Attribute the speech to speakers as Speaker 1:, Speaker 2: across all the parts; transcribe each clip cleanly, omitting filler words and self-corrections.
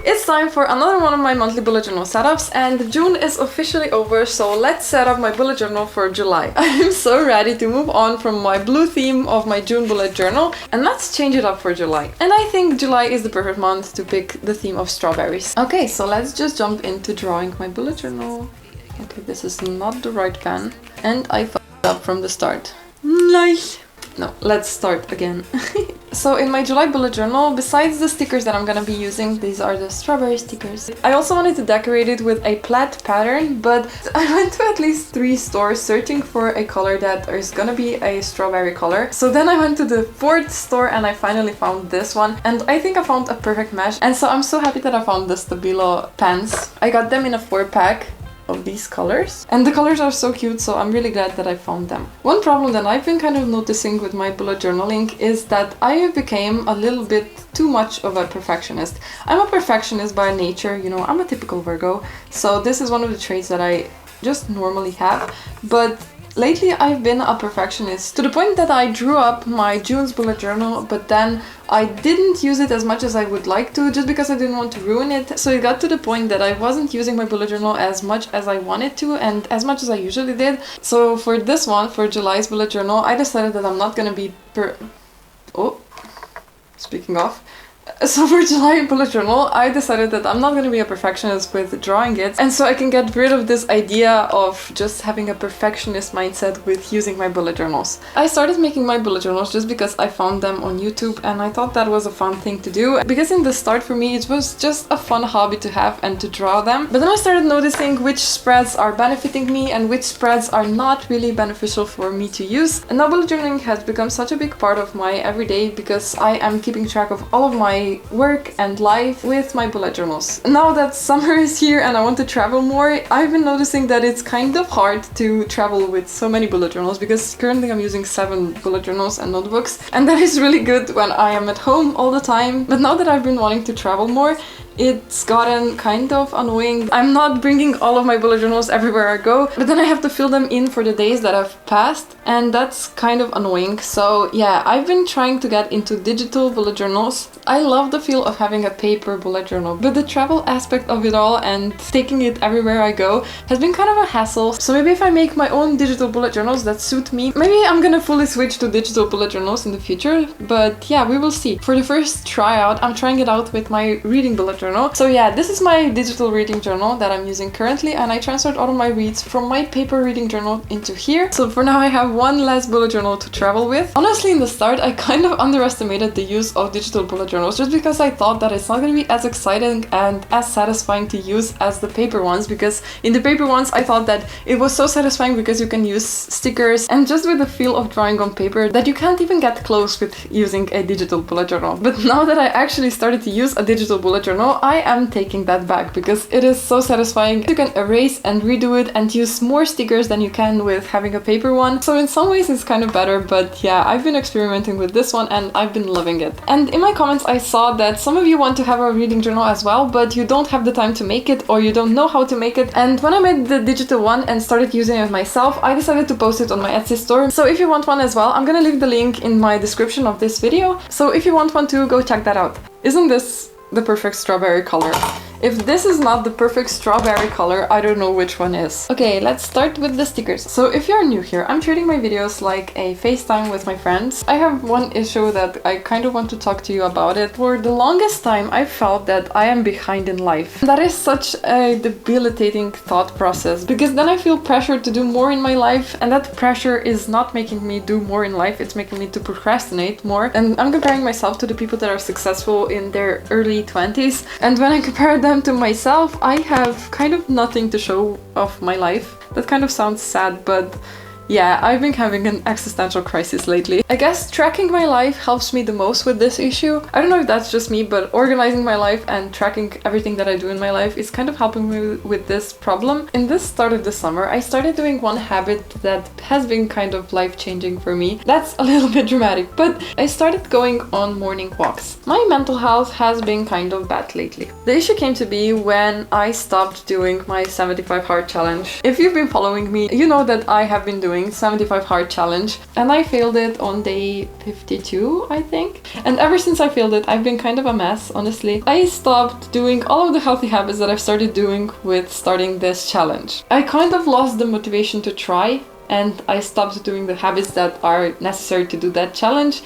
Speaker 1: It's time for another one of my monthly bullet journal setups, and June is officially over, so let's set up my bullet journal for July. I'm so ready to move on from my blue theme of my June bullet journal, and let's change it up for July. And I think July is the perfect month to pick the theme of strawberries. Okay, so let's just jump into drawing my bullet journal. Okay, this is not the right pen, and I fucked up from the start. Nice! No, let's start again. So in my July bullet journal, besides the stickers that I'm gonna be using, these are the strawberry stickers. I also wanted to decorate it with a plaid pattern, but I went to at least 3 stores searching for a color that is gonna be a strawberry color. So then I went to the 4th store and I finally found this one, and I think I found a perfect match. And so I'm so happy that I found the Stabilo pens. I got them in a 4-pack of these colors, and the colors are so cute, so I'm really glad that I found them. One problem that I've been kind of noticing with my bullet journaling is that I have become a little bit too much of a perfectionist. I'm a perfectionist by nature, you know, I'm a typical Virgo, so this is one of the traits that I just normally have, but lately I've been a perfectionist to the point that I drew up my June's bullet journal, but then I didn't use it as much as I would like to, just because I didn't want to ruin it. So it got to the point that I wasn't using my bullet journal as much as I wanted to and as much as I usually did. So for this one, for July's bullet journal, I decided that I'm not gonna be So for July bullet journal, I decided that I'm not going to be a perfectionist with drawing it, and so I can get rid of this idea of just having a perfectionist mindset with using my bullet journals. I started making my bullet journals just because I found them on YouTube, and I thought that was a fun thing to do, because in the start for me it was just a fun hobby to have and to draw them. But then I started noticing which spreads are benefiting me and which spreads are not really beneficial for me to use. And now bullet journaling has become such a big part of my everyday because I am keeping track of all of my work and life with my bullet journals. Now that summer is here and I want to travel more, I've been noticing that it's kind of hard to travel with so many bullet journals, because currently I'm using 7 bullet journals and notebooks, and that is really good when I am at home all the time. But now that I've been wanting to travel more, it's gotten kind of annoying. I'm not bringing all of my bullet journals everywhere I go, but then I have to fill them in for the days that have passed, and that's kind of annoying. So yeah, I've been trying to get into digital bullet journals. I love the feel of having a paper bullet journal, but the travel aspect of it all and taking it everywhere I go has been kind of a hassle. So maybe if I make my own digital bullet journals that suit me, maybe I'm gonna fully switch to digital bullet journals in the future, but yeah, we will see. For the first tryout, I'm trying it out with my reading bullet journal. So yeah, this is my digital reading journal that I'm using currently, and I transferred all of my reads from my paper reading journal into here. So for now I have one less bullet journal to travel with. Honestly, in the start I kind of underestimated the use of digital bullet journals, just because I thought that it's not going to be as exciting and as satisfying to use as the paper ones, because in the paper ones I thought that it was so satisfying because you can use stickers and just with the feel of drawing on paper that you can't even get close with using a digital bullet journal. But now that I actually started to use a digital bullet journal, I am taking that back, because it is so satisfying. You can erase and redo it and use more stickers than you can with having a paper one. So in some ways it's kind of better, but yeah, I've been experimenting with this one and I've been loving it. And in my comments I saw that some of you want to have a reading journal as well, but you don't have the time to make it, or you don't know how to make it. And when I made the digital one and started using it myself, I decided to post it on my Etsy store. So if you want one as well, I'm gonna leave the link in my description of this video. So if you want one too, go check that out. Isn't this the perfect strawberry color? If this is not the perfect strawberry color, I don't know which one is. Okay, let's start with the stickers. So if you're new here, I'm treating my videos like a FaceTime with my friends. I have one issue that I kind of want to talk to you about it. For the longest time, I felt that I am behind in life. That is such a debilitating thought process, because then I feel pressured to do more in my life, and that pressure is not making me do more in life, it's making me to procrastinate more. And I'm comparing myself to the people that are successful in their early 20s, and when I compare them to myself, I have kind of nothing to show of my life. That kind of sounds sad, but yeah, I've been having an existential crisis lately. I guess tracking my life helps me the most with this issue. I don't know if that's just me, but organizing my life and tracking everything that I do in my life is kind of helping me with this problem. In the start of the summer, I started doing one habit that has been kind of life-changing for me. That's a little bit dramatic, but I started going on morning walks. My mental health has been kind of bad lately. The issue came to be when I stopped doing my 75 hard challenge. If you've been following me, you know that I have been doing doing, 75 hard challenge, and I failed it on day 52, I think. And ever since I failed it, I've been kind of a mess, honestly. I stopped doing all of the healthy habits that I've started doing with starting this challenge. I kind of lost the motivation to try, and I stopped doing the habits that are necessary to do that challenge.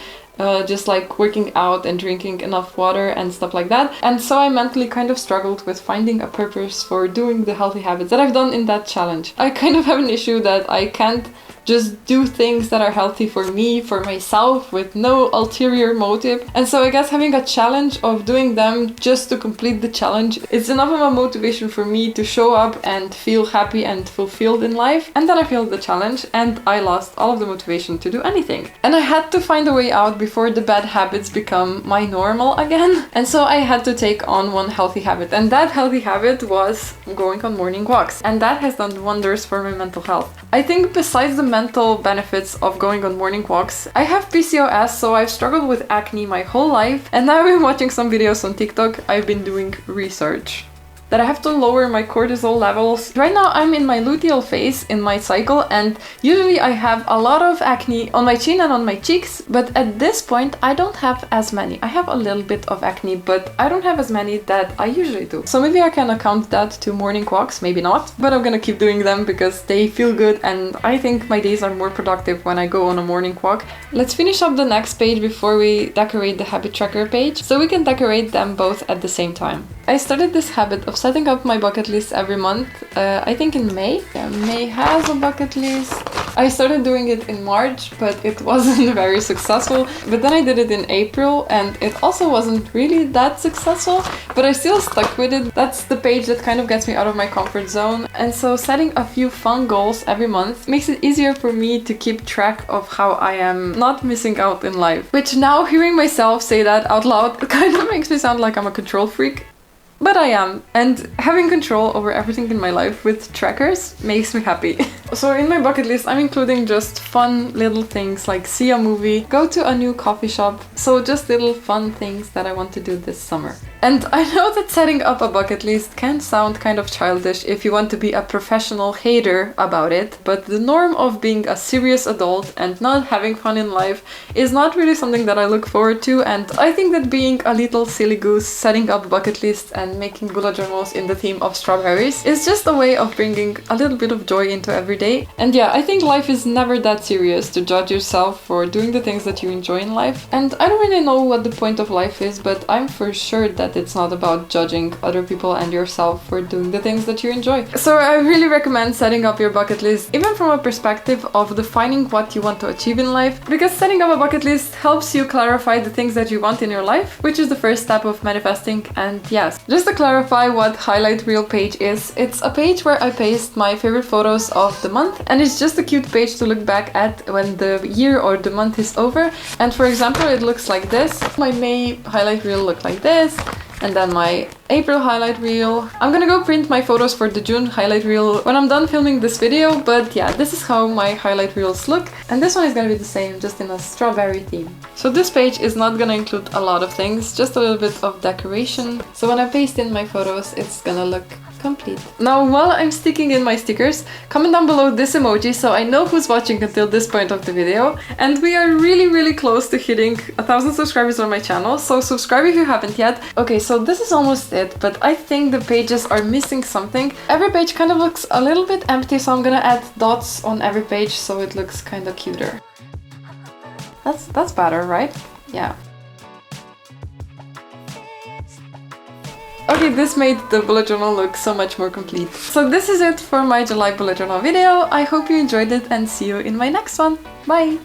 Speaker 1: Just like working out and drinking enough water and stuff like that. And so I mentally kind of struggled with finding a purpose for doing the healthy habits that I've done in that challenge. I kind of have an issue that I can't just do things that are healthy for me, for myself, with no ulterior motive. And so I guess having a challenge of doing them just to complete the challenge is enough of a motivation for me to show up and feel happy and fulfilled in life. And then I failed the challenge and I lost all of the motivation to do anything. And I had to find a way out before the bad habits become my normal again. And so I had to take on one healthy habit. And that healthy habit was going on morning walks. And that has done wonders for my mental health. I think besides the mental benefits of going on morning walks, I have PCOS, so I've struggled with acne my whole life, and now I've been watching some videos on TikTok. I've been doing research that I have to lower my cortisol levels. Right now I'm in my luteal phase in my cycle, and usually I have a lot of acne on my chin and on my cheeks, but at this point I don't have as many. I have a little bit of acne, but I don't have as many that I usually do. So maybe I can account that to morning walks, maybe not, but I'm gonna keep doing them because they feel good, and I think my days are more productive when I go on a morning walk. Let's finish up the next page before we decorate the habit tracker page, so we can decorate them both at the same time. I started this habit of setting up my bucket list every month, I think in May. Yeah, May has a bucket list. I started doing it in March, but it wasn't very successful. But then I did it in April, and it also wasn't really that successful, but I still stuck with it. That's the page that kind of gets me out of my comfort zone. And so setting a few fun goals every month makes it easier for me to keep track of how I am not missing out in life. Which now, hearing myself say that out loud kind of makes me sound like I'm a control freak. But I am, and having control over everything in my life with trackers makes me happy. So in my bucket list, I'm including just fun little things like see a movie, go to a new coffee shop. So just little fun things that I want to do this summer. And I know that setting up a bucket list can sound kind of childish if you want to be a professional hater about it, but the norm of being a serious adult and not having fun in life is not really something that I look forward to, and I think that being a little silly goose setting up bucket lists and making bullet journals in the theme of strawberries is just a way of bringing a little bit of joy into every day. And yeah, I think life is never that serious to judge yourself for doing the things that you enjoy in life. And I don't really know what the point of life is, but I'm for sure that it's not about judging other people and yourself for doing the things that you enjoy. So I really recommend setting up your bucket list, even from a perspective of defining what you want to achieve in life, because setting up a bucket list helps you clarify the things that you want in your life, which is the first step of manifesting. And yes, just to clarify what highlight reel page is, it's a page where I paste my favorite photos of the month, and it's just a cute page to look back at when the year or the month is over. And for example, it looks like this. My May highlight reel looked like this, and then my April highlight reel. I'm gonna go print my photos for the June highlight reel when I'm done filming this video, but yeah, this is how my highlight reels look. And this one is gonna be the same, just in a strawberry theme. So this page is not gonna include a lot of things, just a little bit of decoration. So when I paste in my photos, it's gonna look complete. Now, while I'm sticking in my stickers, comment down below this emoji so I know who's watching until this point of the video. And we are really close to hitting 1,000 subscribers on my channel, so subscribe if you haven't yet. Okay, so this is almost it, but I think the pages are missing something. Every page kind of looks a little bit empty, so I'm gonna add dots on every page so it looks kind of cuter. That's better, right? Yeah. Okay, this made the bullet journal look so much more complete. So this is it for my July bullet journal video. I hope you enjoyed it and see you in my next one. Bye!